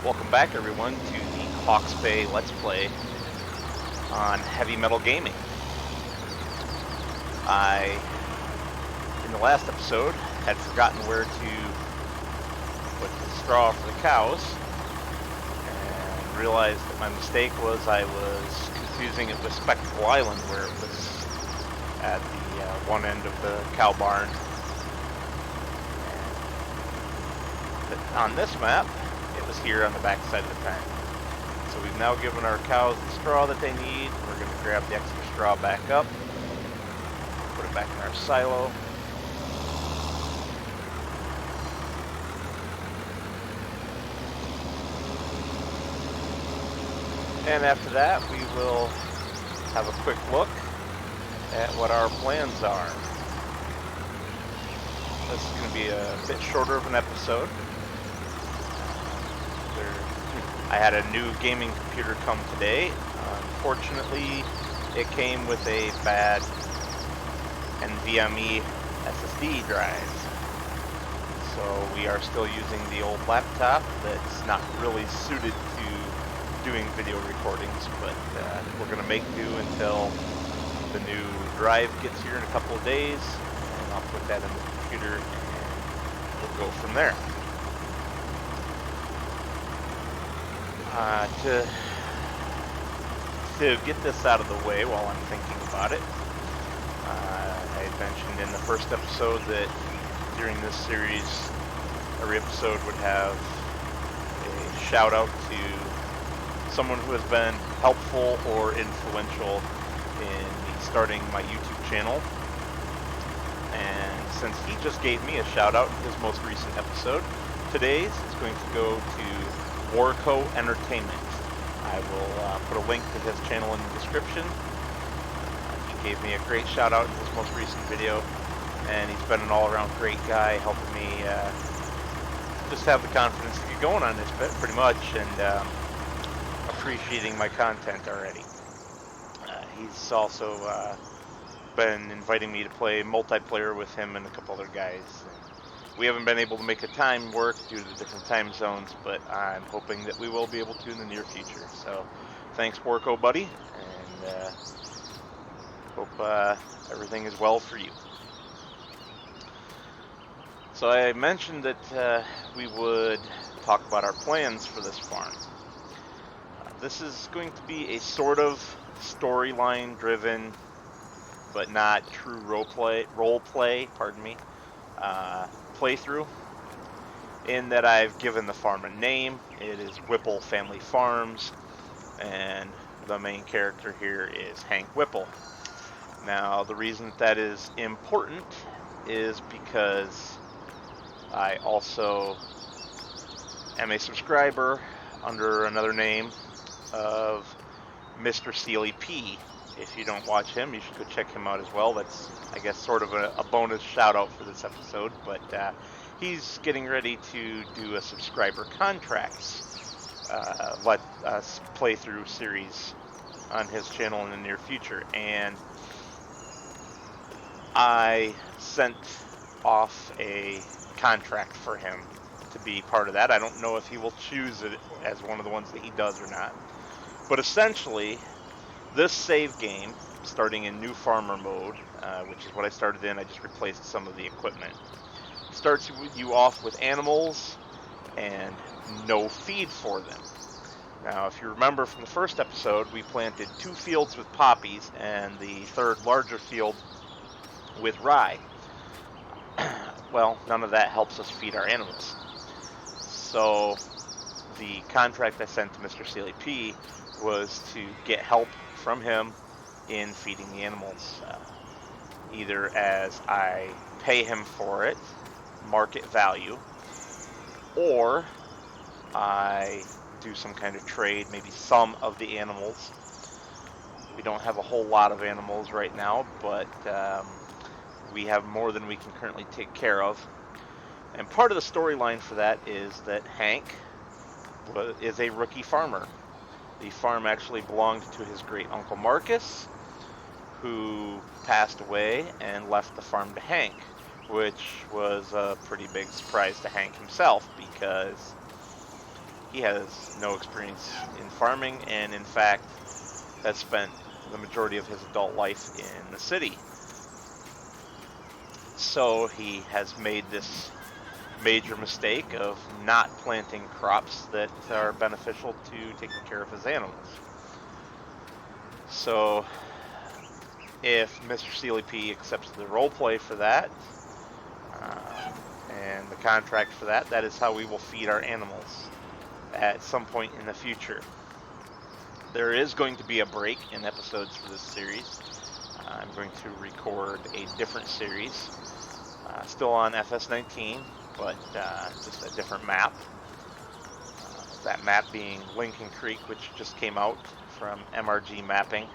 Welcome back, everyone, to the Hawke's Bay Let's Play on heavy metal gaming. In the last episode, had forgotten where to put the straw for the cows, and realized that my mistake was I was confusing it with Spectacle Island, where it was at the one end of the cow barn. But on this map, it was here on the back side of the tank. So we've now given our cows the straw that they need. We're going to grab the extra straw back up, put it back in our silo. And after that, we will have a quick look at what our plans are. This is going to be a bit shorter of an episode. I had a new gaming computer come today. Unfortunately, it came with a bad NVMe SSD drive. So we are still using the old laptop that's not really suited to doing video recordings, but we're going to make do until the new drive gets here in a couple of days, and I'll put that in the computer and we'll go from there. To get this out of the way while I'm thinking about it, I had mentioned in the first episode that during this series, every episode would have a shout out to someone who has been helpful or influential in me starting my YouTube channel. And since he just gave me a shout out in his most recent episode, today's is going to go to Warco Entertainment. I will put a link to his channel in the description. He gave me a great shout out in his most recent video, and he's been an all-around great guy, helping me just have the confidence to get going on this bit, pretty much, and appreciating my content already. He's also been inviting me to play multiplayer with him and a couple other guys. We haven't been able to make the time work due to the different time zones, but I'm hoping that we will be able to in the near future. So, thanks, Warco, buddy, and hope everything is well for you. So I mentioned that we would talk about our plans for this farm. This is going to be a sort of storyline-driven, but not true role play, playthrough, in that I've given the farm a name. It is Whipple Family Farms, and the main character here is Hank Whipple. Now, the reason that is important is because I also am a subscriber under another name of Mr. Sealy P. If you don't watch him, you should go check him out as well. That's, I guess, sort of a bonus shout out for this episode, but he's getting ready to do a subscriber contracts let us playthrough series on his channel in the near future, and I sent off a contract for him to be part of that. I don't know if he will choose it as one of the ones that he does or not, but essentially this save game, starting in New Farmer mode, which is what I started in, I just replaced some of the equipment, starts you off with animals and no feed for them. Now, if you remember from the first episode, we planted 2 fields with poppies and the third larger field with rye. Well, none of that helps us feed our animals. So the contract I sent to Mr. Sealy P was to get help from him in feeding the animals, either as I pay him for it, market value, or I do some kind of trade, maybe some of the animals. We don't have a whole lot of animals right now, but we have more than we can currently take care of. And part of the storyline for that is that Hank is a rookie farmer. The farm actually belonged to his great uncle Marcus, who passed away and left the farm to Hank, which was a pretty big surprise to Hank himself, because he has no experience in farming, and in fact has spent the majority of his adult life in the city. So he has made this major mistake of not planting crops that are beneficial to taking care of his animals. So if Mr. Sealy P accepts the role play for that, and the contract for that, that is how we will feed our animals at some point in the future. There is going to be a break in episodes for this series. I'm going to record a different series, still on FS19, but just a different map. That map being Lincoln Creek, which just came out from MRG Mapping.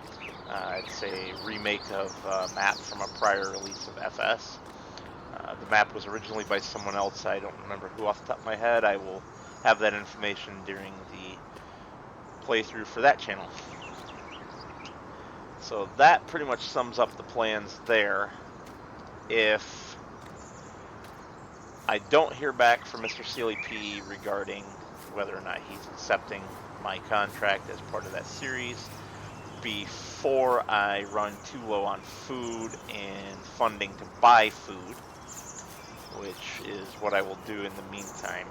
It's a remake of a map from a prior release of FS. The map was originally by someone else. I don't remember who off the top of my head. I will have that information during the playthrough for that channel. So that pretty much sums up the plans there. If I don't hear back from Mr. Sealy P regarding whether or not he's accepting my contract as part of that series before I run too low on food and funding to buy food, which is what I will do in the meantime.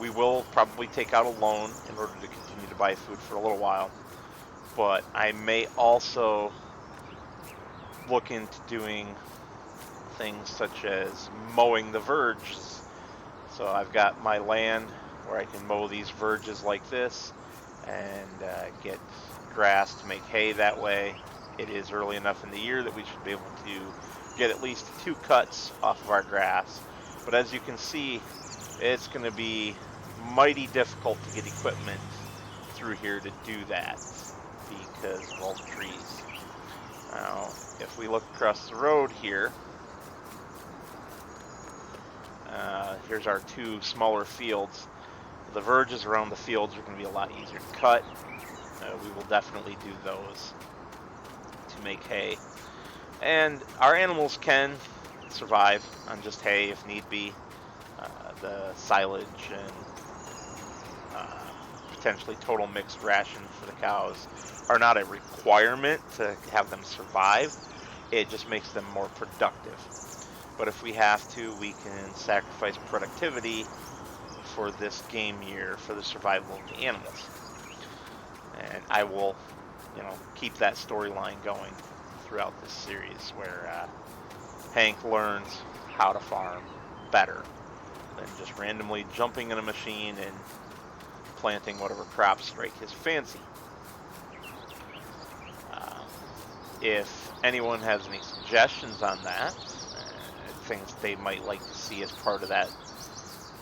We will probably take out a loan in order to continue to buy food for a little while, but I may also look into doing things such as mowing the verges. So I've got my land where I can mow these verges like this and get grass to make hay that way. It is early enough in the year that we should be able to get at least 2 cuts off of our grass. But as you can see, it's going to be mighty difficult to get equipment through here to do that because of all the trees. Now, if we look across the road here, here's our 2 smaller fields. The verges around the fields are going to be a lot easier to cut. We will definitely do those to make hay. And our animals can survive on just hay if need be. The silage and potentially total mixed ration for the cows are not a requirement to have them survive. It just makes them more productive. But if we have to, we can sacrifice productivity for this game year for the survival of the animals. And I will, keep that storyline going throughout this series where Hank learns how to farm better than just randomly jumping in a machine and planting whatever crops strike his fancy. If anyone has any suggestions on that, things they might like to see as part of that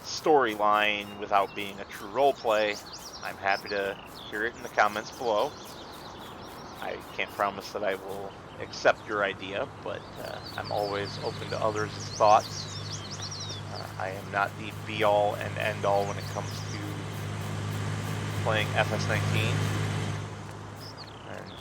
storyline without being a true roleplay, I'm happy to hear it in the comments below. I can't promise that I will accept your idea, but I'm always open to others' thoughts. I am not the be-all and end-all when it comes to playing FS19. And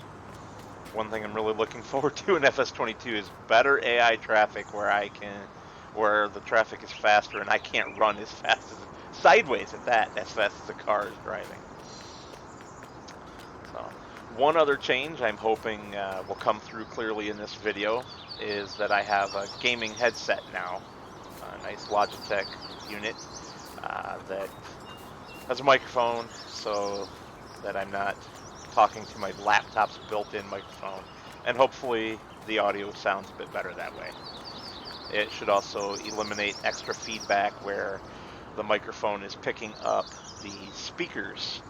one thing I'm really looking forward to in FS22 is better AI traffic where the traffic is faster and I can't run as fast as sideways at that, as fast as the car is driving. So, one other change I'm hoping will come through clearly in this video is that I have a gaming headset now, a nice Logitech unit that has a microphone so that I'm not talking to my laptop's built-in microphone, and hopefully the audio sounds a bit better that way. It should also eliminate extra feedback where the microphone is picking up the speakers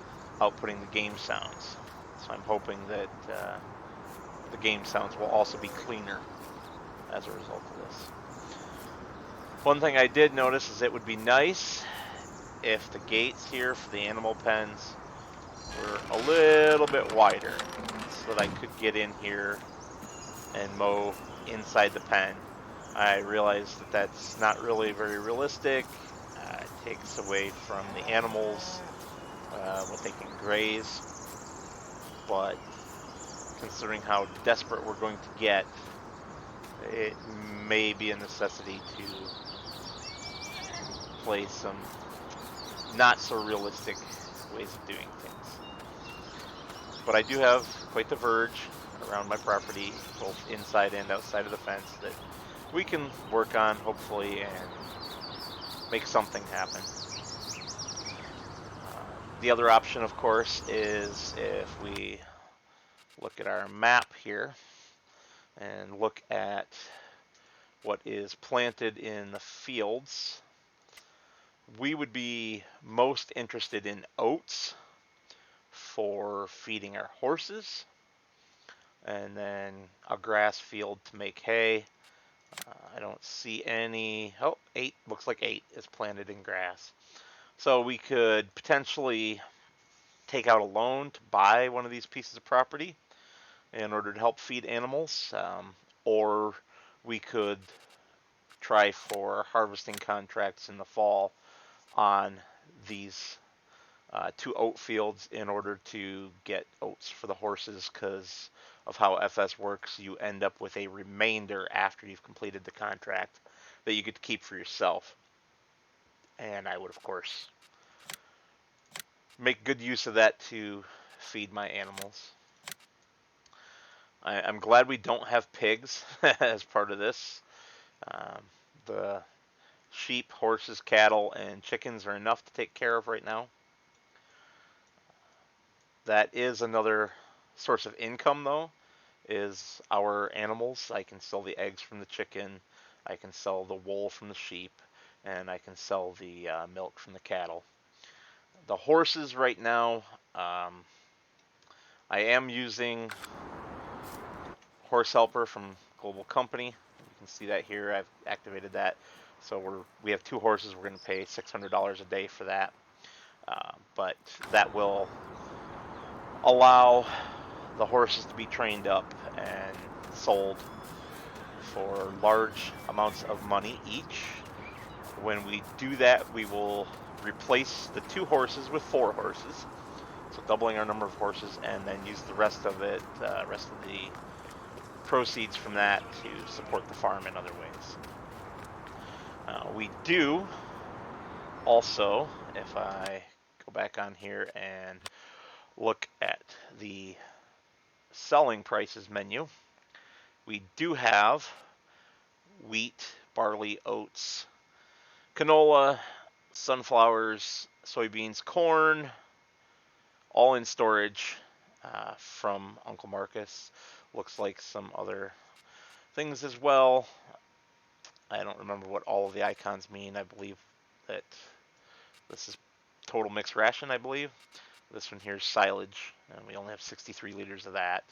outputting the game sounds. So I'm hoping that the game sounds will also be cleaner as a result of this. One thing I did notice is it would be nice if the gates here for the animal pens were a little bit wider so that I could get in here and mow inside the pen. I realize that that's not really very realistic. It takes away from the animals what they can graze, but considering how desperate we're going to get, it may be a necessity to place some not so realistic ways of doing things. But I do have quite the verge around my property, both inside and outside of the fence, that we can work on, hopefully, and make something happen. The other option, of course, is if we look at our map here and look at what is planted in the fields, we would be most interested in oats for feeding our horses, and then a grass field to make hay. I don't see any. Oh, 8, looks like 8 is planted in grass. So we could potentially take out a loan to buy one of these pieces of property in order to help feed animals, or we could try for harvesting contracts in the fall on these 2 oat fields in order to get oats for the horses, because of how FS works. You end up with a remainder after you've completed the contract that you get to keep for yourself. And I would, of course, make good use of that to feed my animals. I'm glad we don't have pigs as part of this. The sheep, horses, cattle, and chickens are enough to take care of right now. That is another source of income, though, is our animals. I can sell the eggs from the chicken, I can sell the wool from the sheep, and I can sell the milk from the cattle. The horses right now, I am using Horse Helper from Global Company. You can see that here. I've activated that. So we have 2 horses. We're going to pay $600 a day for that. But that will allow the horses to be trained up and sold for large amounts of money each. When we do that, we will replace the 2 horses with 4 horses, so doubling our number of horses, and then use the rest of the proceeds from that to support the farm in other ways. We do also, if I go back on here and look at the selling prices menu, we do have wheat, barley, oats, canola, sunflowers, soybeans, corn, all in storage from Uncle Marcus. Looks like some other things as well. I don't remember what all of the icons mean. I believe that this is total mixed ration, I believe. This one here is silage, and we only have 63 liters of that.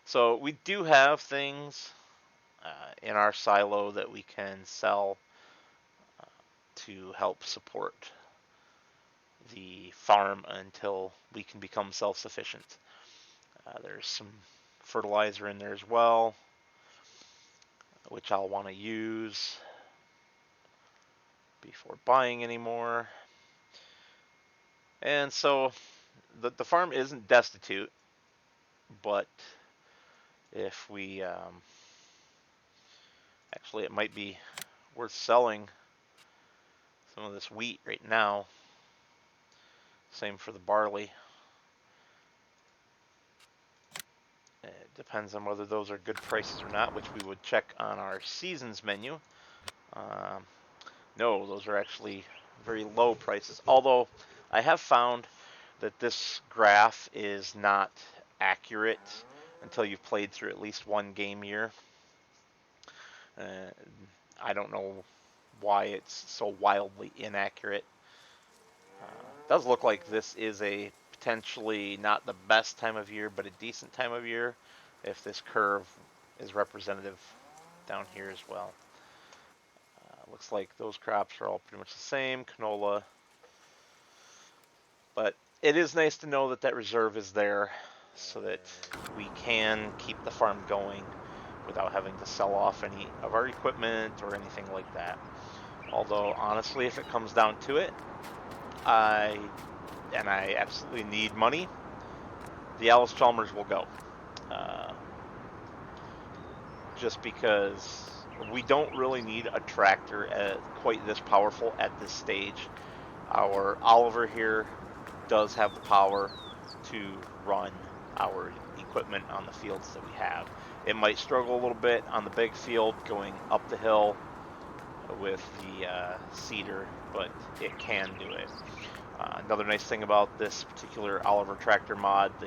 So we do have things in our silo that we can sell to help support the farm until we can become self-sufficient. There's some fertilizer in there as well, which I'll want to use before buying any more. And so the farm isn't destitute, but if we actually, it might be worth selling some of this wheat right now. Same for the barley. It depends on whether those are good prices or not, which we would check on our seasons menu. No, those are actually very low prices. Although I have found that this graph is not accurate until you've played through at least one game year. I don't know why it's so wildly inaccurate. It does look like this is a potentially not the best time of year, but a decent time of year, if this curve is representative down here as well. Looks like those crops are all pretty much the same, canola. But it is nice to know that that reserve is there so that we can keep the farm going without having to sell off any of our equipment or anything like that. Although, honestly, if it comes down to it, I absolutely need money, the Allis Chalmers will go. Just because we don't really need a tractor quite this powerful at this stage. Our Oliver here does have the power to run our equipment on the fields that we have. It might struggle a little bit on the big field going up the hill with the seeder, but it can do it. Another nice thing about this particular Oliver tractor mod, the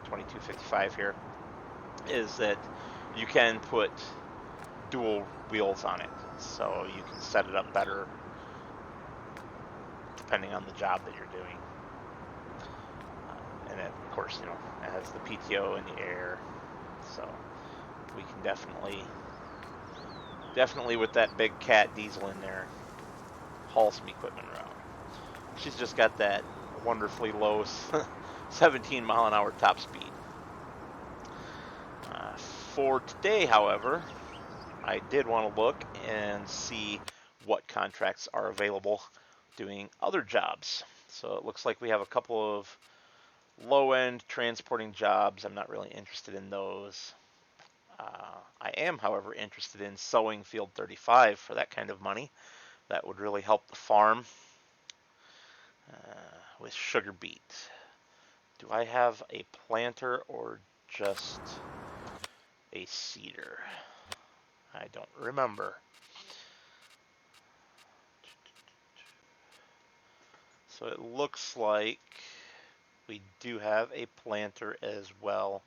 2255 here, is that you can put dual wheels on it, so you can set it up better depending on the job that you're doing. And it, of course, you know, it has the PTO in the air, so we can definitely with that big cat diesel in there, haul some equipment around. She's just got that wonderfully low 17 mile an hour top speed. For today, however, I did want to look and see what contracts are available doing other jobs. So it looks like we have a couple of low-end transporting jobs. I'm not really interested in those. I am, however, interested in sowing field 35 for that kind of money. That would really help the farm with sugar beet. Do I have a planter or just a seeder? I don't remember. So it looks like we do have a planter as well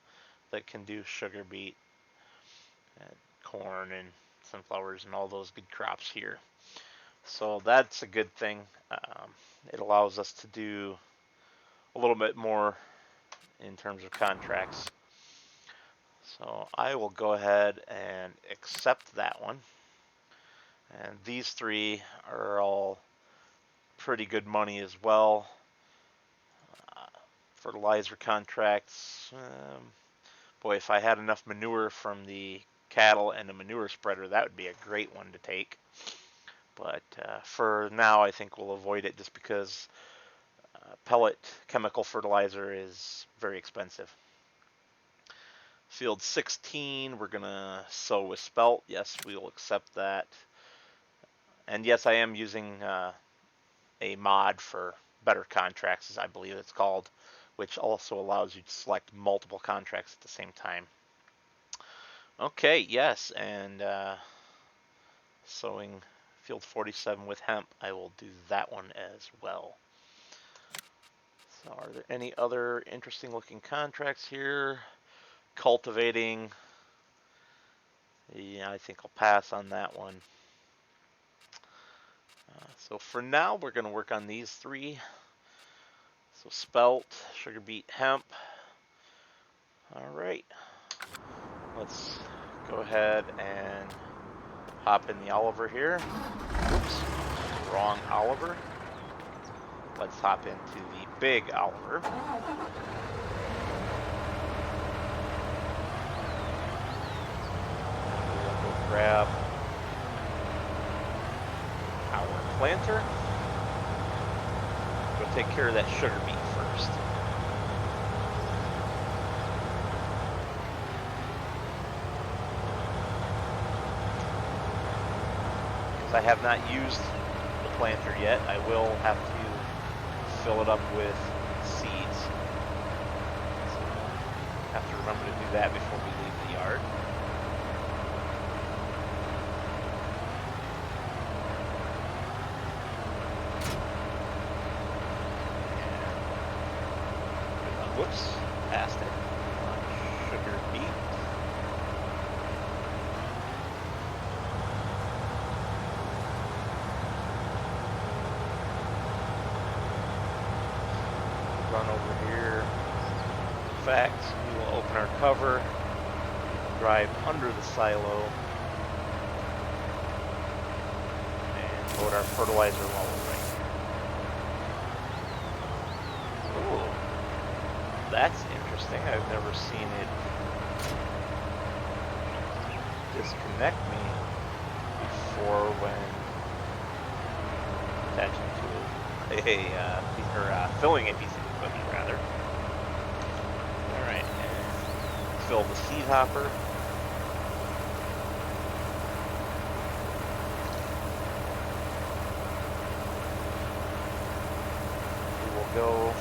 that can do sugar beet and corn and sunflowers and all those good crops here. So that's a good thing. It allows us to do a little bit more in terms of contracts. So I will go ahead and accept that one. And these three are all pretty good money as well. Fertilizer contracts. Boy, if I had enough manure from the cattle and a manure spreader, that would be a great one to take. But for now, I think we'll avoid it just because pellet chemical fertilizer is very expensive. Field 16, we're going to sow with spelt. Yes, we will accept that. And yes, I am using a mod for better contracts, as I believe it's called, which also allows you to select multiple contracts at the same time. Okay, yes, and sowing field 47 with hemp, I will do that one as well. So are there any other interesting looking contracts here? Cultivating, yeah, I think I'll pass on that one. So for now, we're going to work on these three. So spelt, sugar beet, hemp. All right, let's go ahead and hop in the Oliver here. Oops, wrong Oliver. Let's hop into the big Oliver. We'll go grab our planter. We'll take care of that sugar beet first. Because I have not used the planter yet, I will have to fill it up with seeds. So have to remember to do that before we leave the yard. Whoops, passed it. Sugar beet. Run over here. In fact, we will open our cover, drive under the silo, and load our fertilizer while we're right here. Ooh. That's interesting. I've never seen it disconnect me before when attaching to filling a piece of equipment, rather. All right, and fill the seed hopper. go.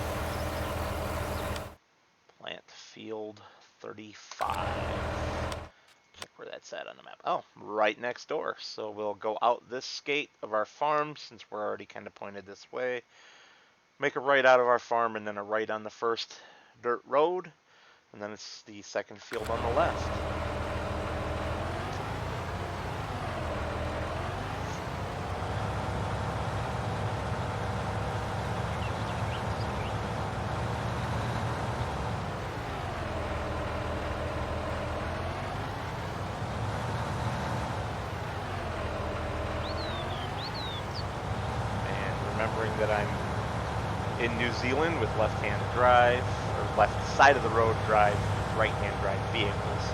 Plant field 35. Check where that's at on the map. Oh, right next door. So we'll go out this gate of our farm, since we're already kind of pointed this way. Make a right out of our farm, and then a right on the first dirt road. And then it's the second field on the left. Remembering that I'm in New Zealand with left-hand drive, or left side of the road drive, right-hand drive vehicles.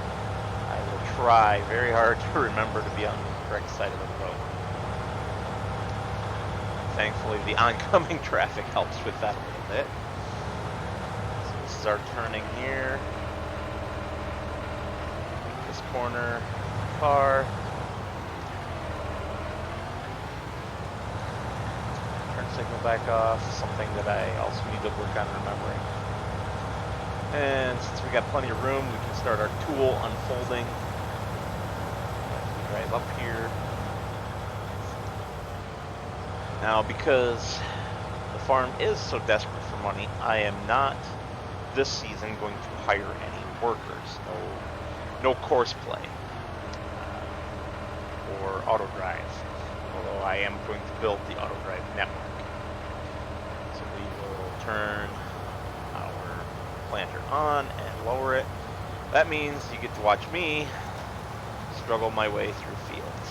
I will try very hard to remember to be on the correct side of the road. Thankfully, the oncoming traffic helps with that a little bit. So this is our turning here. This corner, car. Signal back off, something that I also need to work on remembering. And since we got plenty of room, we can start our tool unfolding. As we drive up here. Now, because the farm is so desperate for money, I am not this season going to hire any workers. No course play or auto drive. Although I am going to build the auto drive network. Turn our planter on and lower it. That means you get to watch me struggle my way through fields.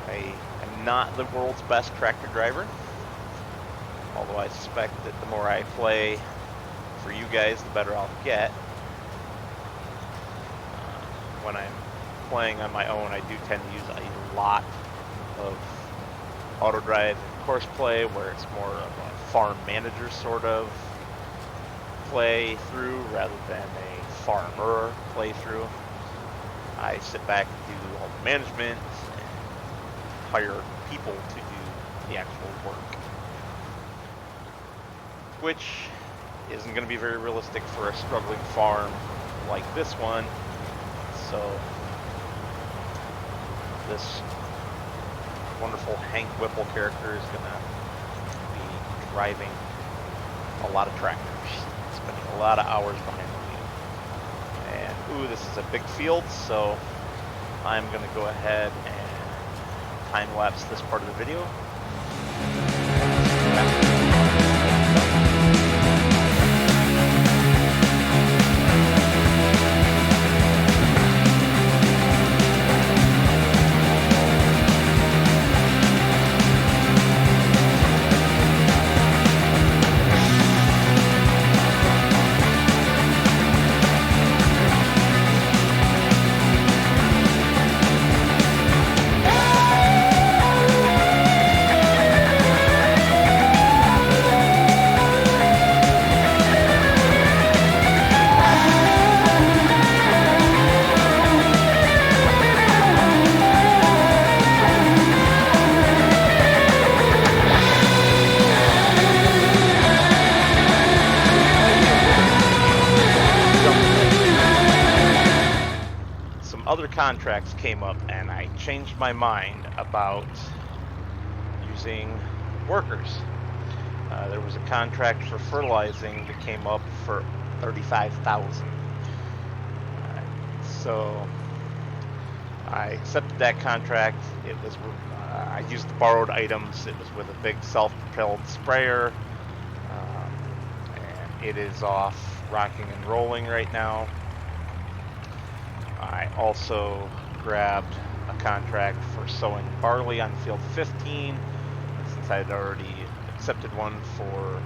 I am not the world's best tractor driver, although I suspect that the more I play for you guys, the better I'll get. When I'm playing on my own, I do tend to use a lot of auto drive course play, where it's more of a farm manager sort of play through rather than a farmer playthrough. I sit back and do all the management and hire people to do the actual work, which isn't going to be very realistic for a struggling farm like this one. So this wonderful Hank Whipple character is going to be driving a lot of tractors, spending a lot of hours behind the wheel. And ooh, this is a big field, so I'm going to go ahead and time lapse this part of the video. Other contracts came up and I changed my mind about using workers. There was a contract for fertilizing that came up for $35,000. So I accepted that contract. It was I used the borrowed items. It was with a big self-propelled sprayer, and it is off rocking and rolling right now. I also grabbed a contract for sowing barley on field 15, since I had already accepted one for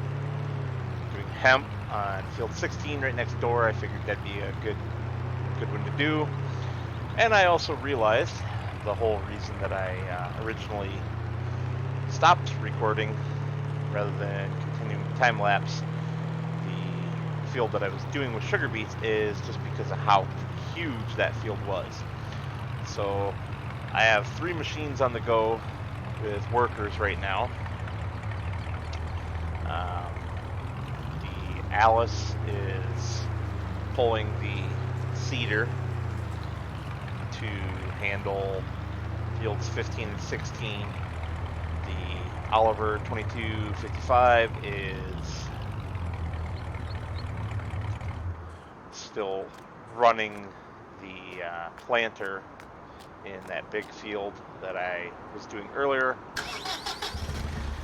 doing hemp on field 16 right next door. I figured that'd be a good one to do. And I also realized the whole reason that I originally stopped recording rather than continuing time lapse the field that I was doing with sugar beets is just because of how huge that field was. So I have 3 machines on the go with workers right now. Allis is pulling the seeder to handle fields 15 and 16. The Oliver 2255 is still running the planter in that big field that I was doing earlier.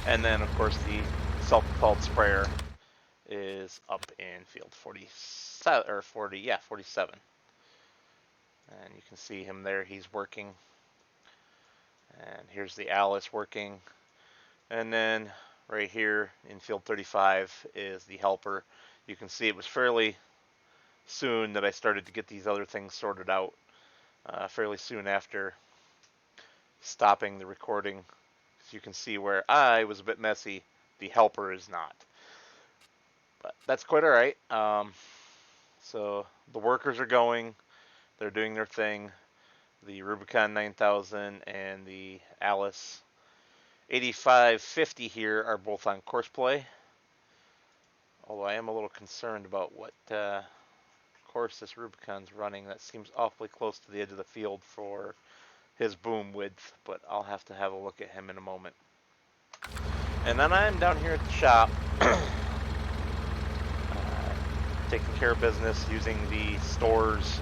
And then, of course, the self-propelled sprayer is up in field 47 or 47. And you can see him there. He's working. And here's the Allis working. And then right here in field 35 is the helper. You can see it was fairly soon that I started to get these other things sorted out. Fairly soon after stopping the recording. So you can see where I was a bit messy. The helper is not. But that's quite alright. So the workers are going. They're doing their thing. The Rubicon 9000 and the Allis 8550 here are both on course play. Although I am a little concerned about what course this Rubicon's running. That seems awfully close to the edge of the field for his boom width, but I'll have to have a look at him in a moment. And then I'm down here at the shop taking care of business using the store's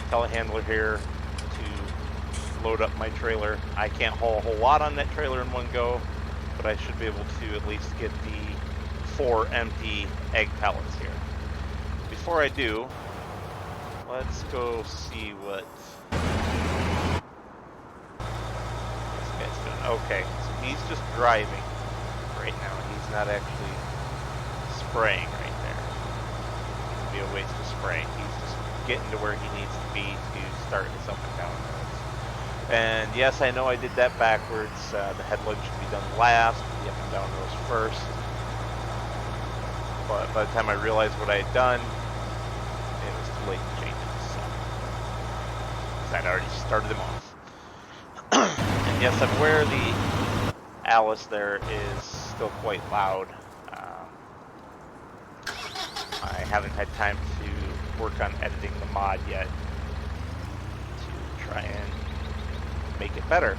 telehandler here to load up my trailer. I can't haul a whole lot on that trailer in one go, but I should be able to at least get the 4 empty egg pallets here. Before I do, let's go see what this guy's doing. Okay, so he's just driving right now. He's not actually spraying right there. It'd be a waste of spraying. He's just getting to where he needs to be to start his up and down roads. And yes, I know I did that backwards. The headland should be done last, the up and down rows first. But by the time I realized what I had done, it was too late to change it. So, because I'd already started them off. And yes, I'm aware the Allis there is still quite loud. I haven't had time to work on editing the mod yet to try and make it better.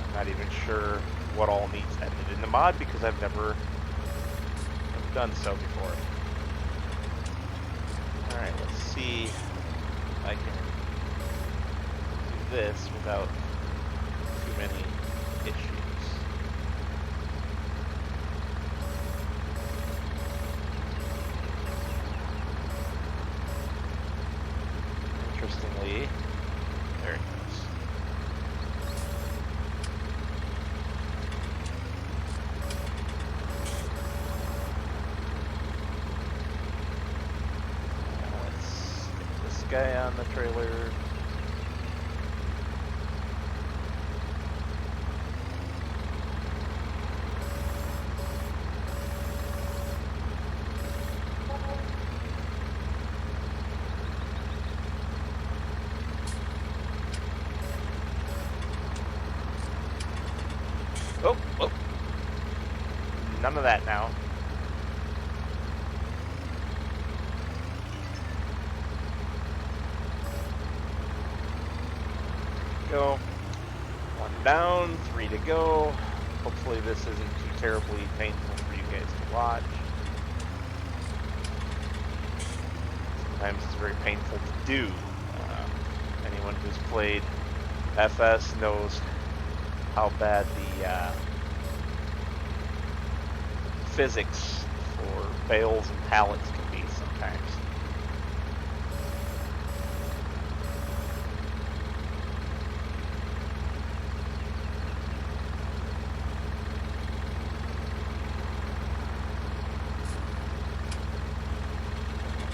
I'm not even sure what all needs edited in the mod because I've never done so before. Alright, let's see if I can do this without too many issues. Interestingly, there it goes. Let's get this guy on the trailer. Oh. None of that now. Go. 1 down, 3 to go. Hopefully this isn't too terribly painful for you guys to watch. Sometimes it's very painful to do. Anyone who's played FS knows how bad the physics for bales and pallets can be sometimes.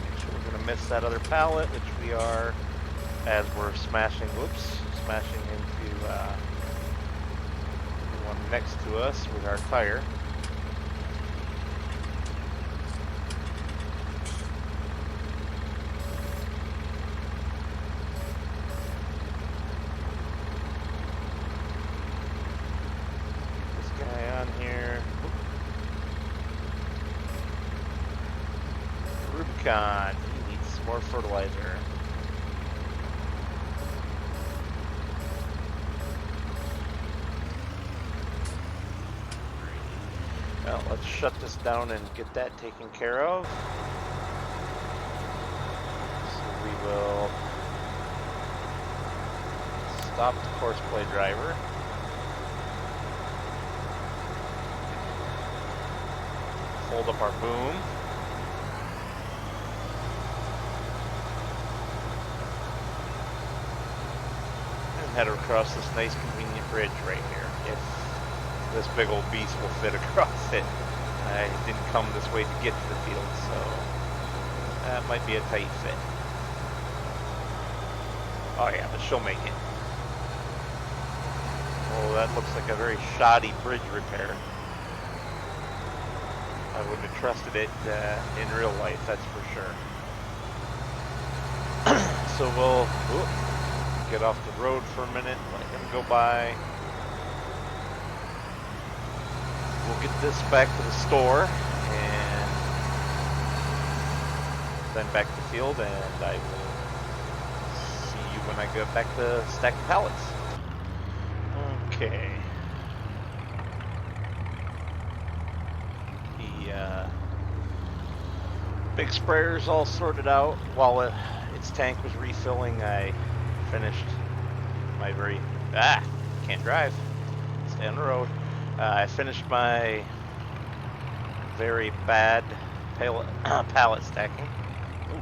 Make sure we're going to miss that other pallet, which we are as we're smashing into the one next to us with our tire. This guy on here. on. He needs some more fertilizer. Well, let's shut this down and get that taken care of. So we will stop the courseplay driver. Fold up our boom. And head across this nice convenient bridge right here. If this big old beast will fit across it. I didn't come this way to get to the field, so that might be a tight fit. Oh yeah, but she'll make it. Oh, that looks like a very shoddy bridge repair. I wouldn't have trusted it in real life, that's for sure. So we'll get off the road for a minute, let him go by. We'll get this back to the store and then back to the field, and I will see you when I get back to stack the pallets. Okay. The big sprayer's all sorted out. While its tank was refilling, I finished my can't drive. Stay on the road. I finished my very bad pallet stacking. Ooh.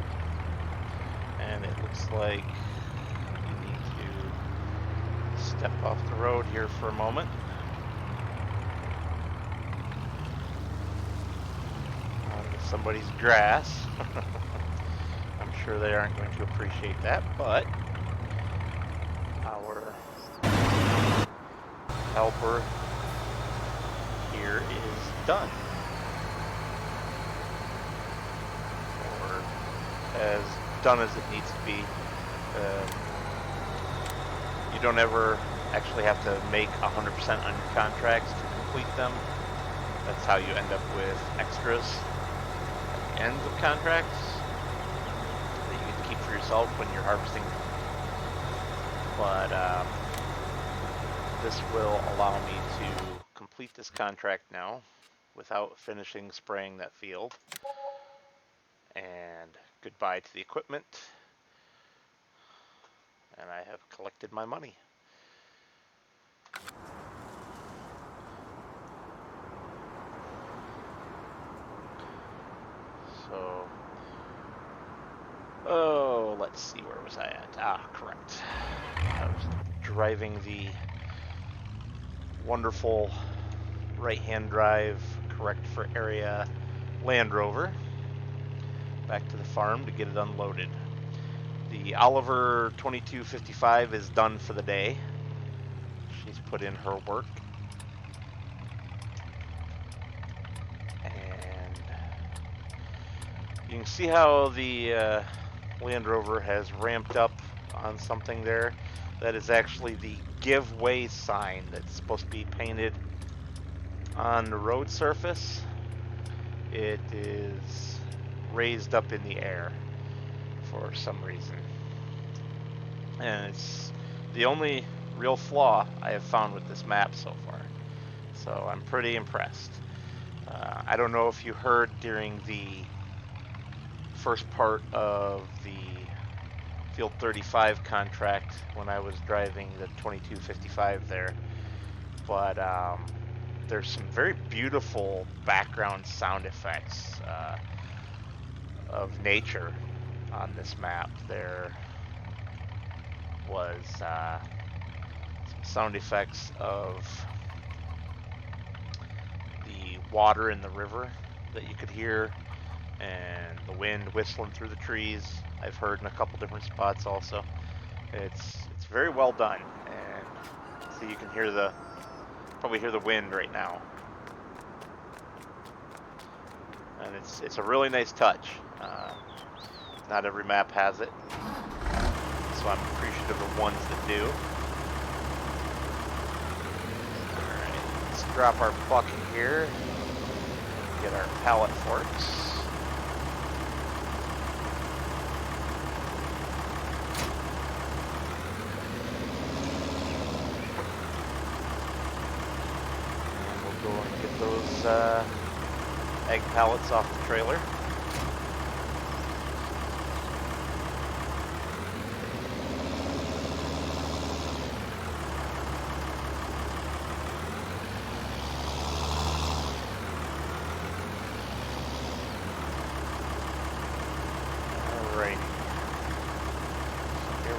And it looks like we need to step off the road here for a moment. Onto somebody's grass. I'm sure they aren't going to appreciate that, but our helper here is done, or as done as it needs to be. You don't ever actually have to make 100% on your contracts to complete them. That's how you end up with extras at the ends of contracts that you get to keep for yourself when you're harvesting. But this will allow me to complete this contract now without finishing spraying that field. And goodbye to the equipment. And I have collected my money. So, let's see, where was I at? Correct. I was driving the wonderful right-hand drive, correct for area Land Rover back to the farm to get it unloaded. The Oliver 2255 is done for the day. She's put in her work. And you can see how the Land Rover has ramped up on something there. That is actually the give way sign that's supposed to be painted on the road surface. It is raised up in the air for some reason. And it's the only real flaw I have found with this map so far. So I'm pretty impressed. I don't know if you heard during the first part of the Field 35 contract when I was driving the 2255 there, but there's some very beautiful background sound effects of nature on this map. There was some sound effects of the water in the river that you could hear, and the wind whistling through the trees. I've heard in a couple different spots also. It's very well done, and so you can hear probably hear the wind right now. And it's a really nice touch. Not every map has it, so I'm appreciative of ones that do. Alright, let's drop our bucket here. Get our pallet forks. go and get those egg pallets off the trailer.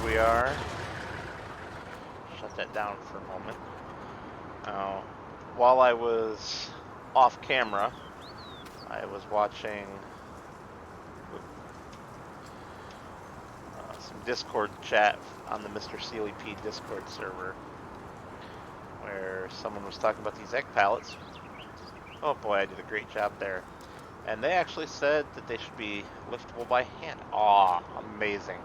We are. Shut that down for a moment. While I was off camera, I was watching some Discord chat on the Mr. Sealy P Discord server, where someone was talking about these egg pallets. Oh boy, I did a great job there. And they actually said that they should be liftable by hand. Aw, amazing.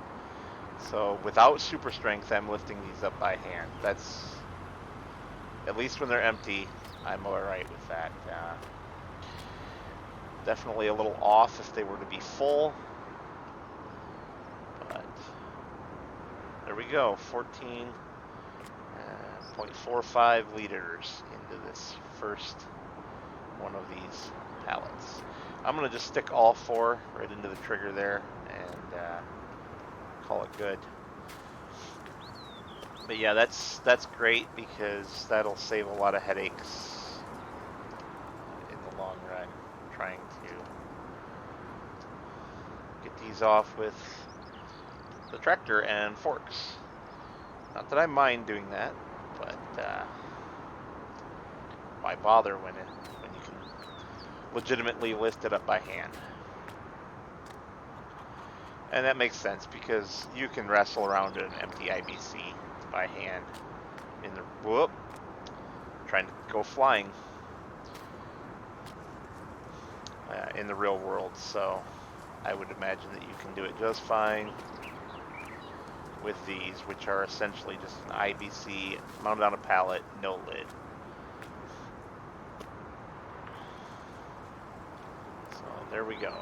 So without super strength, I'm lifting these up by hand. That's, at least when they're empty, I'm alright with that. Definitely a little off if they were to be full. But there we go, 14.45 liters into this first one of these pallets. I'm going to just stick all four right into the trigger there and call it good. But yeah, that's great because that'll save a lot of headaches in the long run, trying to get these off with the tractor and forks. Not that I mind doing that, but why bother when you can legitimately lift it up by hand? And that makes sense because you can wrestle around an empty IBC by hand in the trying to go flying in the real world. So I would imagine that you can do it just fine with these, which are essentially just an IBC mounted on a pallet, no lid. So there we go.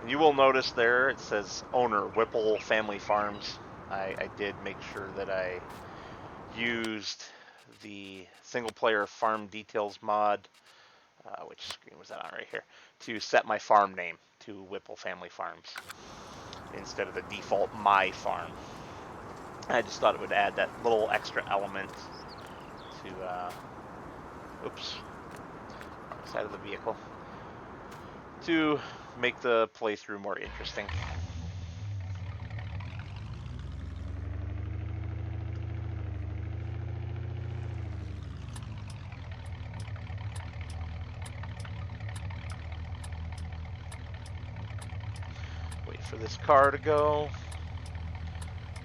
You will notice there it says owner Whipple Family Farms. I did make sure that I used the single player farm details mod, which screen was that on right here, to set my farm name to Whipple Family Farms instead of the default My Farm. I just thought it would add that little extra element to, oops, wrong side of the vehicle, to make the playthrough more interesting. Wait for this car to go,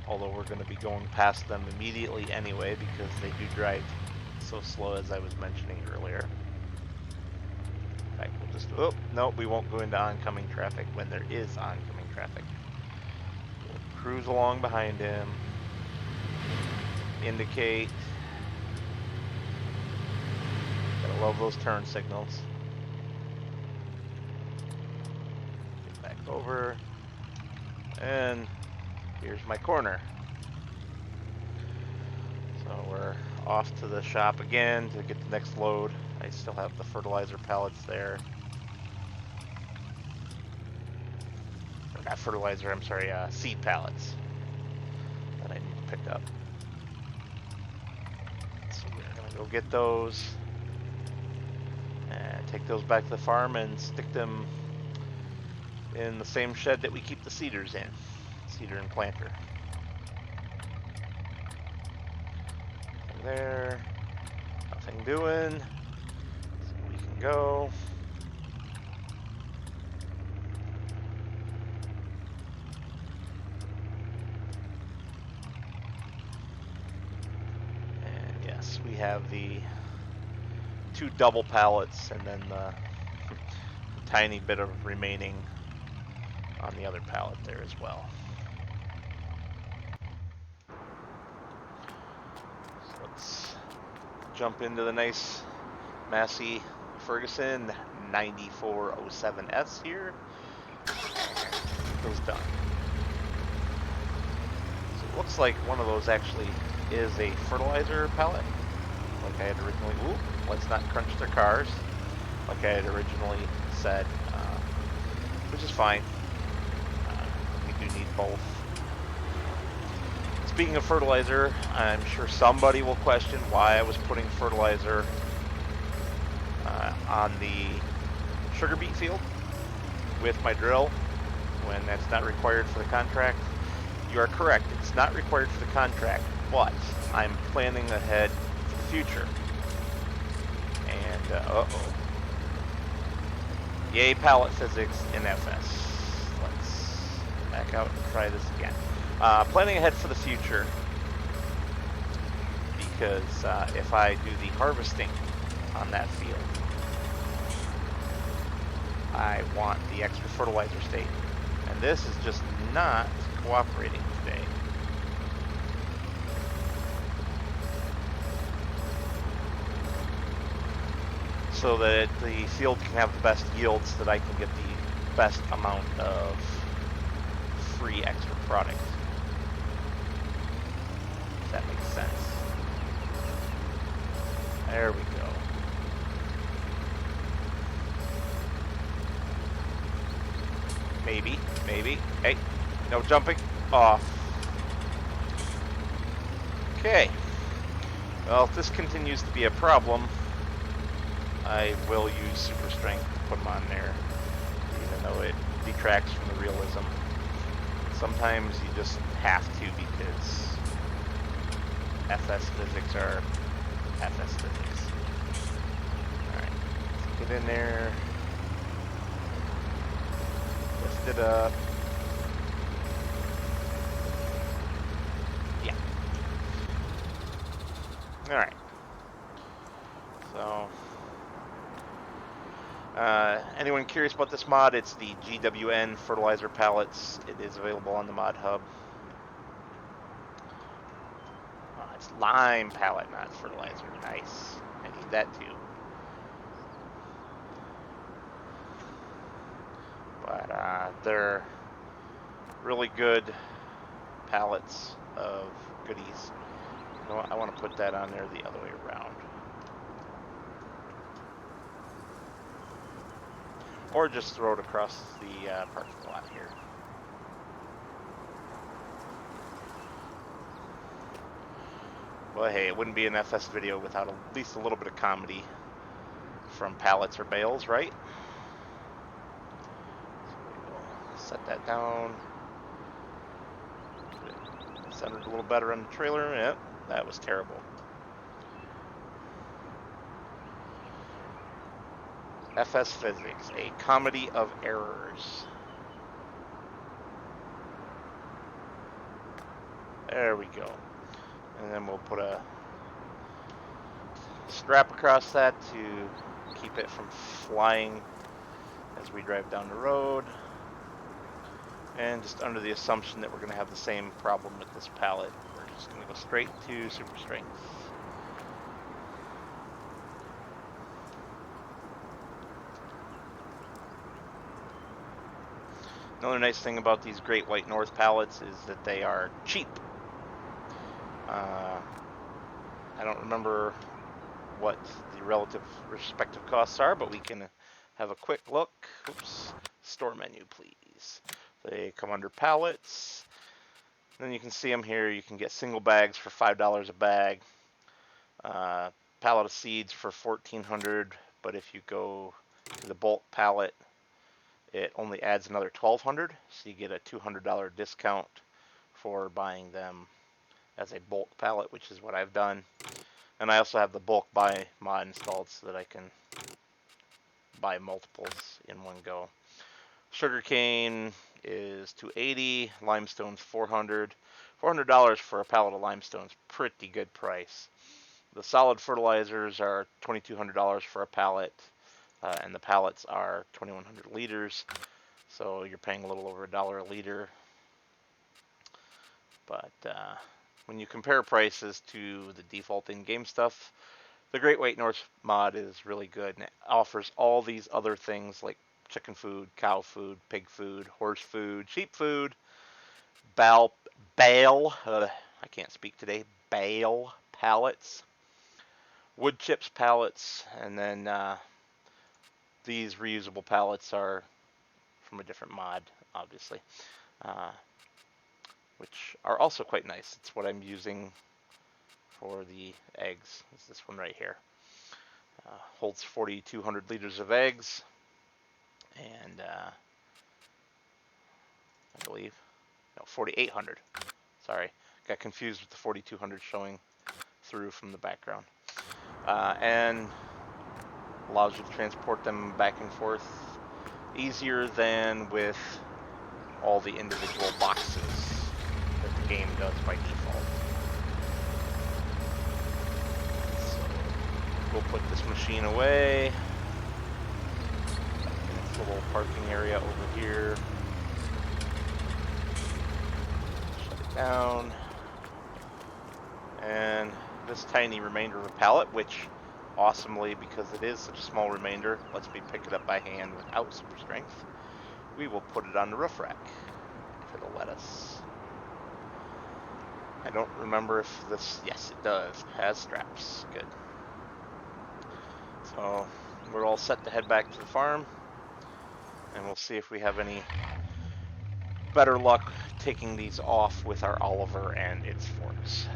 although we're going to be going past them immediately anyway because they do drive so slow, as I was mentioning earlier. In fact, we'll just, oh, no, we won't go into oncoming traffic when there is oncoming traffic. We'll cruise along behind him, indicate. Gotta love those turn signals. Get back over, and here's my corner. So we're off to the shop again to get the next load. I still have the fertilizer pallets there. Or not fertilizer, I'm sorry, seed pallets that I need to pick up. So we're gonna go get those and take those back to the farm and stick them in the same shed that we keep the seeders in. Seeder and planter. Nothing there. Nothing doing. So we can go. And yes, we have the 2 double pallets and then the tiny bit of remaining on the other pallet there as well. So let's jump into the nice Massey Ferguson 9407S here. Get those done. So it looks like one of those actually is a fertilizer pallet, like I had originally. Ooh, let's not crunch their cars, like I had originally said, which is fine. We do need both. Speaking of fertilizer, I'm sure somebody will question why I was putting fertilizer on the sugar beet field with my drill when that's not required for the contract. You are correct, it's not required for the contract, but I'm planning ahead for the future. And, uh-oh. Yay, pallet physics in FS. Let's back out and try this again. Planning ahead for the future, because if I do the harvesting on that field, I want the extra fertilizer state. And this is just not cooperating today. So that the field can have the best yields, so that I can get the best amount of free extra product. If that makes sense. There we go. Maybe, maybe. Hey, no jumping. Off. Okay. Well, if this continues to be a problem, I will use super strength to put them on there, even though it detracts from the realism. Sometimes you just have to, because FS physics are FS physics. Alright, let's get in there. Lift it up. Yeah. Alright. So, anyone curious about this mod? It's the GWN fertilizer pallets. It is available on the mod hub. It's lime pallet, not fertilizer. Nice. I need that too. But they're really good pallets of goodies. You know what? I want to put that on there the other way around. Or just throw it across the parking lot here. Well, hey, it wouldn't be an FS video without at least a little bit of comedy from pallets or bales, right? So set that down. Centered a little better on the trailer. Yep, that was terrible. FS Physics, a comedy of errors. There we go. And then we'll put a strap across that to keep it from flying as we drive down the road. And just under the assumption that we're going to have the same problem with this pallet, we're just going to go straight to super strength. Another nice thing about these Great White North pallets is that they are cheap. I don't remember what the relative respective costs are, but we can have a quick look. Oops, store menu, please. They come under pallets. Then you can see them here. You can get single bags for $5 a bag. Pallet of seeds for $1,400, but if you go to the bulk pallet, it only adds another $1,200, so you get a $200 discount for buying them as a bulk pallet, which is what I've done. And I also have the bulk buy mod installed so that I can buy multiples in one go. Sugarcane is $280, limestone's $400. $400 for a pallet of limestone is pretty good price. The solid fertilizers are $2,200 for a pallet, and the pallets are 2,100 liters, so you're paying a little over $1 a liter. But when you compare prices to the default in-game stuff, the Great White North mod is really good, and it offers all these other things like chicken food, cow food, pig food, horse food, sheep food, bale, I I can't speak today, bale pallets, wood chips pallets, and then these reusable pallets are from a different mod, obviously, which are also quite nice. It's what I'm using for the eggs. It's this one right here. Holds 4,200 liters of eggs, and I believe, no, 4,800. Sorry, got confused with the 4,200 showing through from the background. And allows you to transport them back and forth easier than with all the individual boxes that the game does by default. So we'll put this machine away in its little parking area over here. Shut it down. And this tiny remainder of a pallet, which awesomely, because it is such a small remainder, lets me pick it up by hand without super strength. We will put it on the roof rack if it'll let us. I don't remember if this, yes it does, it has straps, good. So we're all set to head back to the farm, and we'll see if we have any better luck taking these off with our Oliver and its forks.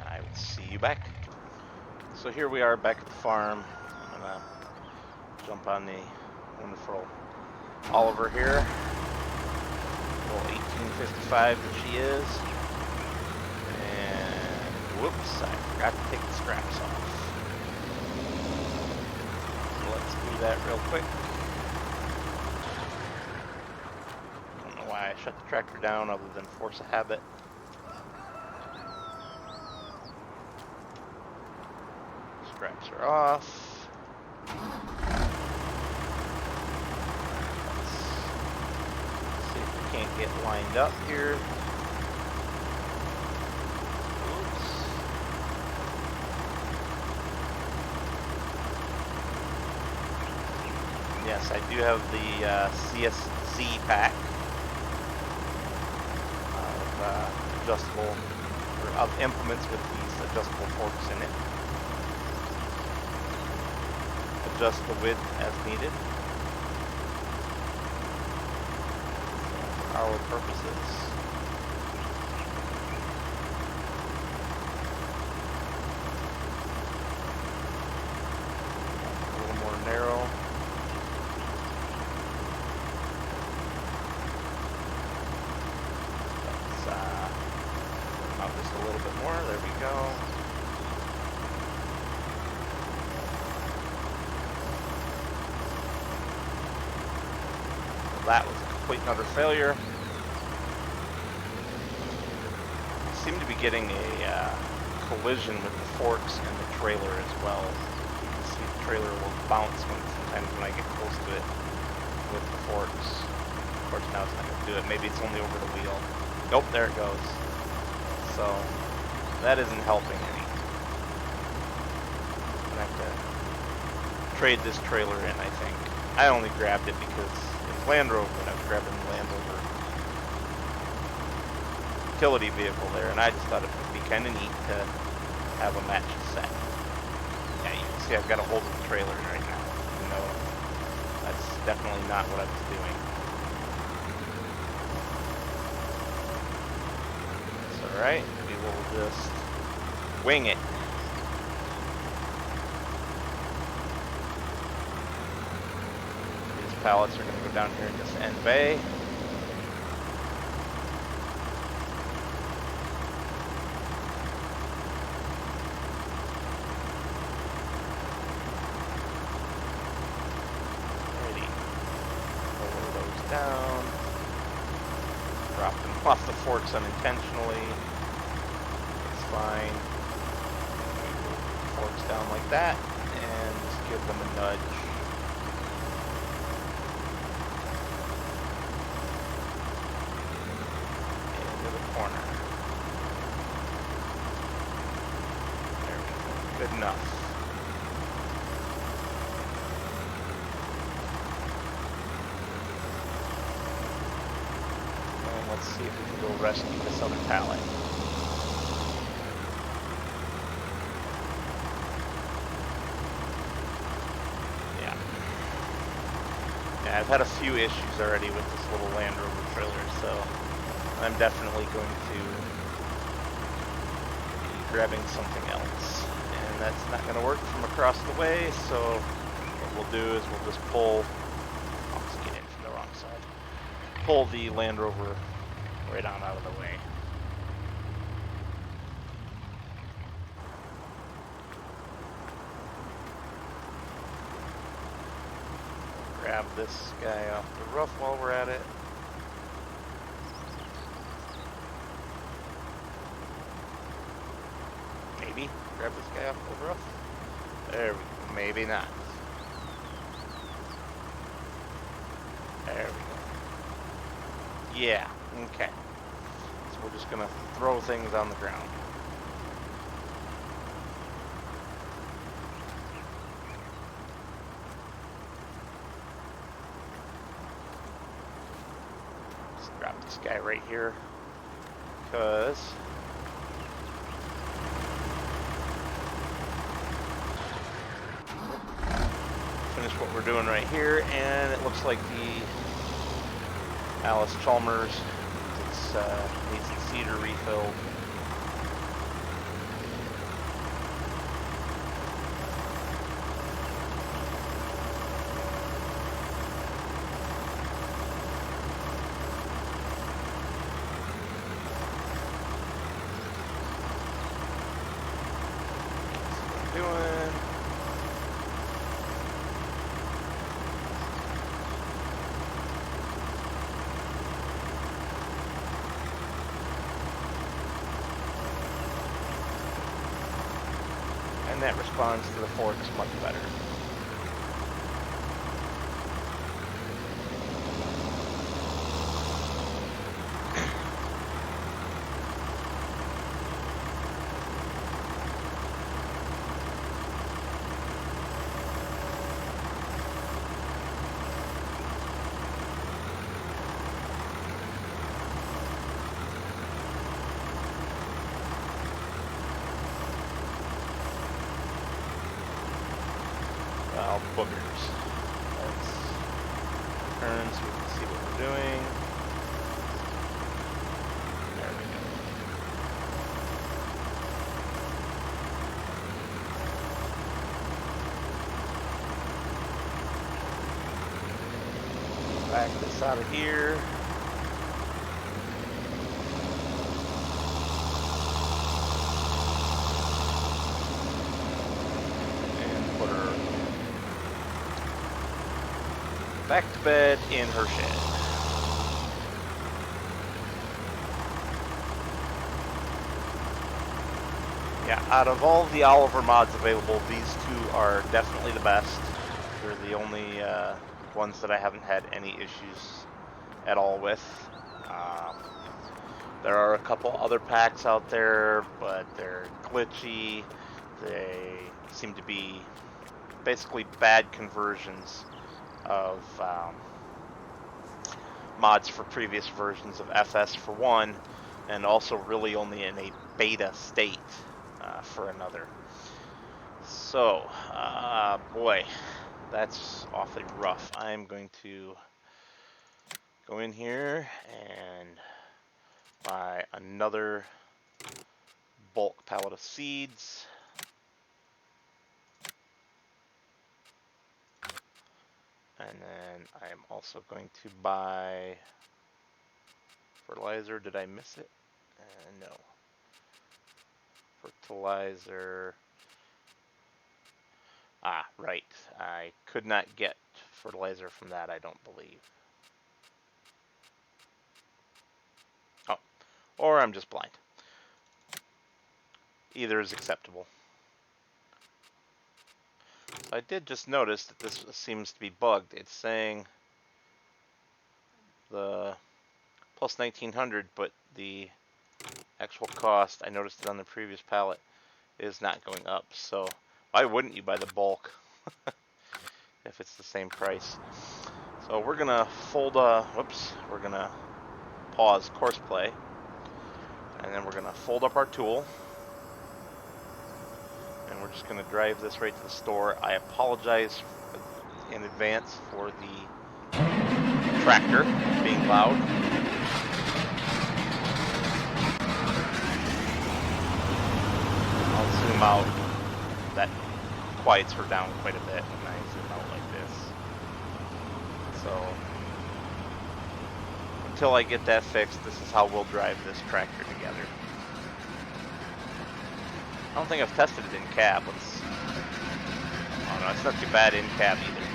I will see you back. So here we are back at the farm. I'm gonna jump on the wonderful Oliver here. Little 1855 that she is. And whoops, I forgot to take the straps off. So let's do that real quick. I don't know why I shut the tractor down other than force a habit. Straps are off. Let's see if we can't get lined up here. Oops. Yes, I do have the CSZ pack of adjustable, or of implements with these adjustable forks in it. Adjust the width as needed for our purposes. A little more narrow. Let's out just a little bit more. There we go. That was a complete and utter failure. I seem to be getting a collision with the forks and the trailer as well. You can see the trailer will bounce sometimes when I get close to it with the forks. Of course now it's not going to do it. Maybe it's only over the wheel. Nope, there it goes. So that isn't helping any. I'm going to have to trade this trailer in, I think. I only grabbed it because Land Rover, and I was grabbing the Land Rover utility vehicle there, and I just thought it would be kind of neat to have a match set. Yeah, you can see I've got a hold of the trailer right now. You know, that's definitely not what I was doing. It's alright, we will just wing it. Pallets are going to go down here in this end bay. Alrighty. Lower those down. Drop them off the forks unintentionally. It's fine. We will put the forks down like that and just give them a nudge. Corner. There we go. Good enough. And let's let's see if we can go rescue this other pallet. Yeah. Yeah, I've had a few issues already with this little Land Rover trailer, so I'm definitely going to be grabbing something else. And that's not going to work from across the way, so what we'll do is we'll just pull, let's get in from the wrong side, pull the Land Rover right on out of the way. Grab this guy off the roof while we're at it. Maybe grab this guy off the roof. There we go. Maybe not. There we go. Yeah, okay. So we're just gonna throw things on the ground. Just drop this guy right here, because finish what we're doing right here, and it looks like the Allis Chalmers needs its cedar refilled. That's what I'm doing. And that responds to the forks much better. Well, boogers. Let's turn so we can see what we're doing. There we go. Back this out of here. Back to bed in her shed. Yeah, out of all the Oliver mods available, these two are definitely the best. They're the only ones that I haven't had any issues at all with. There are a couple other packs out there, but they're glitchy. They seem to be basically bad conversions of mods for previous versions of FS for one, and also really only in a beta state for another. So, boy, that's awfully rough. I'm going to go in here and buy another bulk pallet of seeds. And then I'm also going to buy fertilizer. Did I miss it? No. Fertilizer. Ah, right. I could not get fertilizer from that, I don't believe. Oh, or I'm just blind. Either is acceptable. I did just notice that this seems to be bugged. It's saying the plus 1900, but the actual cost, I noticed it on the previous pallet, is not going up. So why wouldn't you buy the bulk if it's the same price? So we're gonna fold we're gonna pause course play. And then we're going to fold up our tool. And we're just going to drive this right to the store. I apologize in advance for the tractor being loud. I'll zoom out. That quiets her down quite a bit when I zoom out like this. So until I get that fixed, this is how we'll drive this tractor together. I don't think I've tested it in cab. Oh no, it's not too bad in cab either.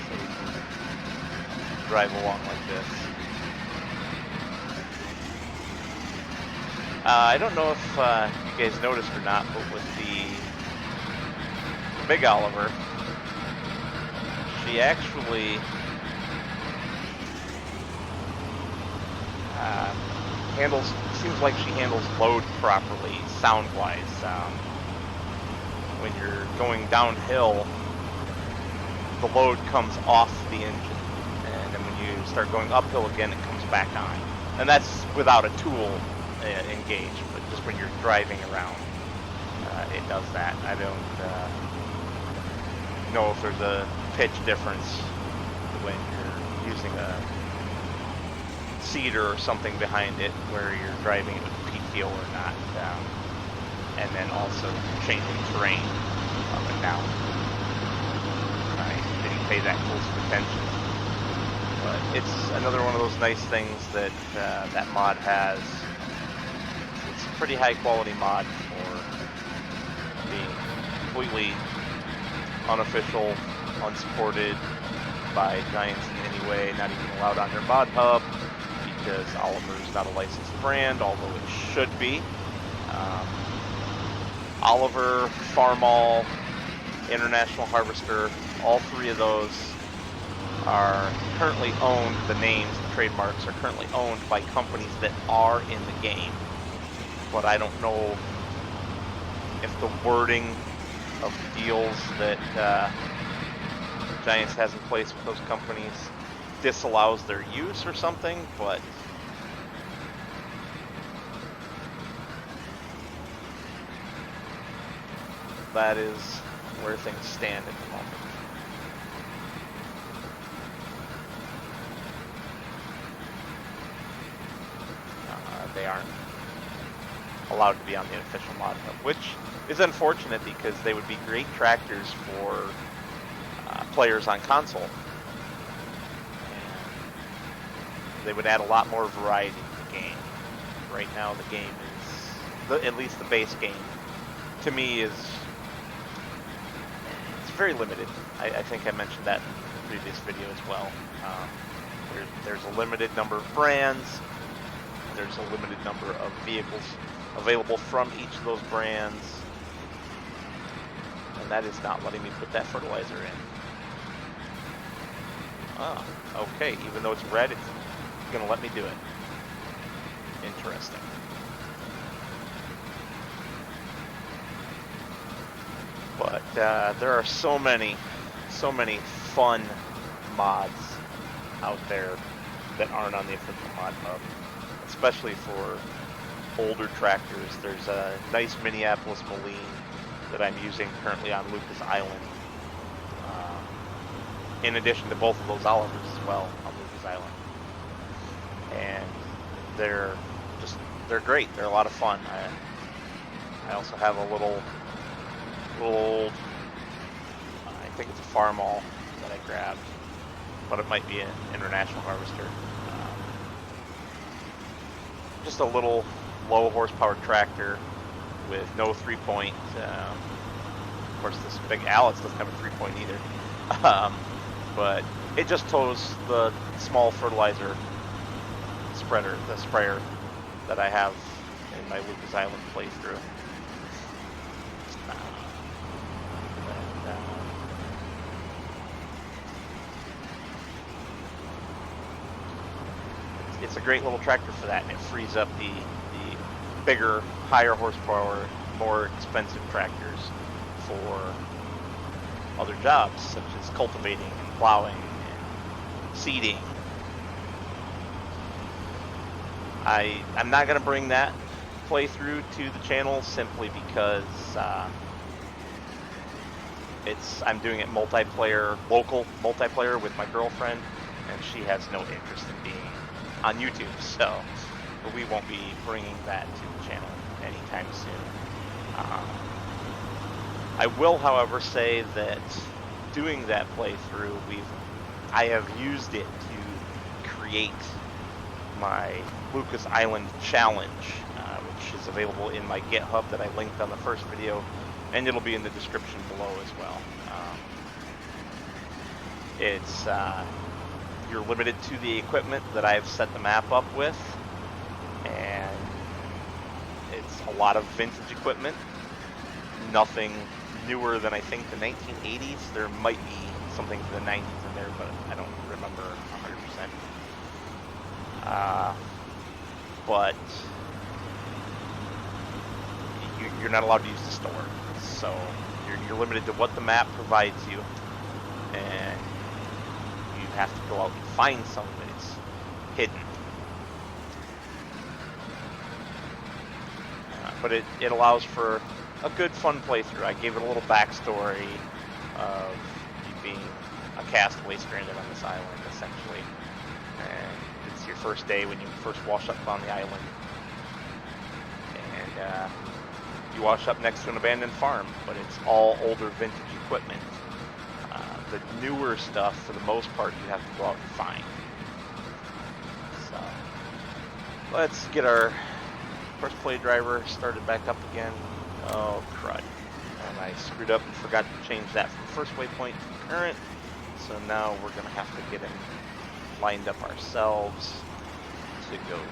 So we can drive along like this. I don't know if you guys noticed or not, but with the Big Oliver, she actually seems like she handles load properly, sound-wise. When you're going downhill, the load comes off the engine, and then when you start going uphill again, it comes back on. And that's without a tool engaged, but just when you're driving around, it does that. I don't know if there's a pitch difference when you're using a cedar or something behind it where you're driving it with PTO or not, and then also changing terrain up and down. I didn't pay that close of attention, but it's another one of those nice things that that mod has. It's a pretty high quality mod for being completely unofficial, unsupported by Giants in any way, not even allowed on their mod hub, because Oliver's not a licensed brand, although it should be. Oliver, Farmall, International Harvester, all three of those are currently owned, the names, the trademarks are currently owned by companies that are in the game. But I don't know if the wording of the deals that Giants has in place with those companies disallows their use or something, but that is where things stand at the moment. They aren't allowed to be on the official mod hub, which is unfortunate because they would be great tractors for players on console. And they would add a lot more variety to the game. Right now the game is, at least the base game, to me it's very limited. I think I mentioned that in the previous video as well. There's a limited number of brands. There's a limited number of vehicles available from each of those brands. And that is not letting me put that fertilizer in. Ah, okay. Even though it's red, it's going to let me do it. Interesting. But there are so many fun mods out there that aren't on the official mod hub, especially for older tractors. There's a nice Minneapolis Moline that I'm using currently on Lucas Island, in addition to both of those Olivers as well on Lucas Island. And they're great. They're a lot of fun. I also have a little old, I think it's a Farmall that I grabbed, but it might be an International Harvester. Just a little low horsepower tractor with no 3-point. Of course, this big Allis doesn't have a 3-point either. But it just tows the small fertilizer spreader, the sprayer that I have in my Lucas Island playthrough. It's a great little tractor for that, and it frees up the bigger, higher horsepower, more expensive tractors for other jobs, such as cultivating and plowing and seeding. I'm not going to bring that playthrough to the channel simply because I'm doing it multiplayer, local multiplayer with my girlfriend, and she has no interest in being on YouTube, so we won't be bringing that to the channel anytime soon. I will, however, say that doing that playthrough, I have used it to create my Lucas Island Challenge, which is available in my GitHub that I linked on the first video, and it'll be in the description below as well. You're limited to the equipment that I've set the map up with, and it's a lot of vintage equipment, nothing newer than I think the 1980s. There might be something from the 90s in there, but I don't remember 100%. But you're not allowed to use the store, so you're limited to what the map provides you, and you have to go out and find some that is hidden. But it allows for a good fun playthrough. I gave it a little backstory of you being a castaway stranded on this island, essentially, and it's your first day when you first wash up on the island, and you wash up next to an abandoned farm, but it's all older vintage equipment. The newer stuff, for the most part, you have to go out and find. So let's get our first play driver started back up again. Oh, crud. And I screwed up and forgot to change that from first waypoint to current. So now we're going to have to get him lined up ourselves to go to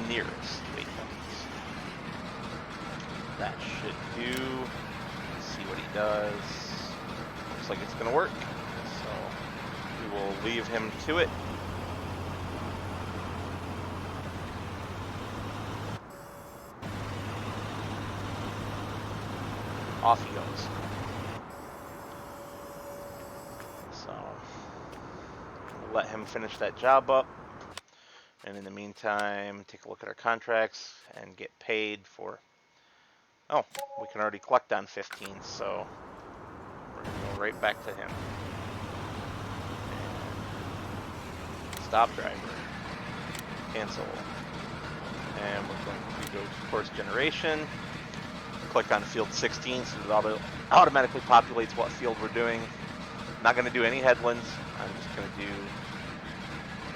nearest waypoints. That should do. Let's see what he does. Looks like it's going to work. So we will leave him to it. Off he goes. So we'll let him finish that job up, and in the meantime take a look at our contracts and get paid for, oh, we can already collect on 15, so we're going to go right back to him. And stop driver, cancel, and we're going to go to course generation. Click on field 16 so it automatically populates what field we're doing. I'm not going to do any headlands. I'm just going to do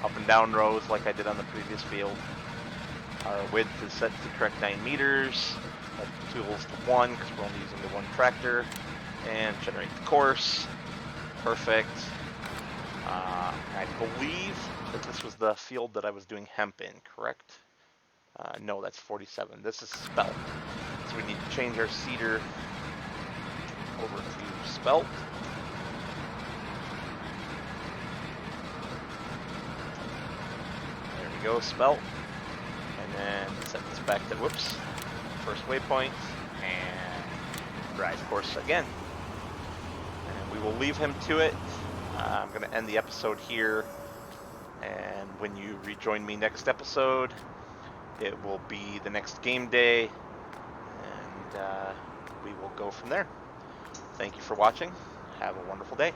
up and down rows like I did on the previous field. Our width is set to the correct 9 meters. Set the tools to 1 because we're only using the one tractor. And generate the course. Perfect. I believe that this was the field that I was doing hemp in, correct? No, that's 47. This is spelt. So we need to change our seeder over to spelt. There we go, spelt. And then set this back to, whoops, first waypoint, and drive course again. And we will leave him to it. I'm going to end the episode here, and when you rejoin me next episode, it will be the next game day, and we will go from there. Thank you for watching. Have a wonderful day.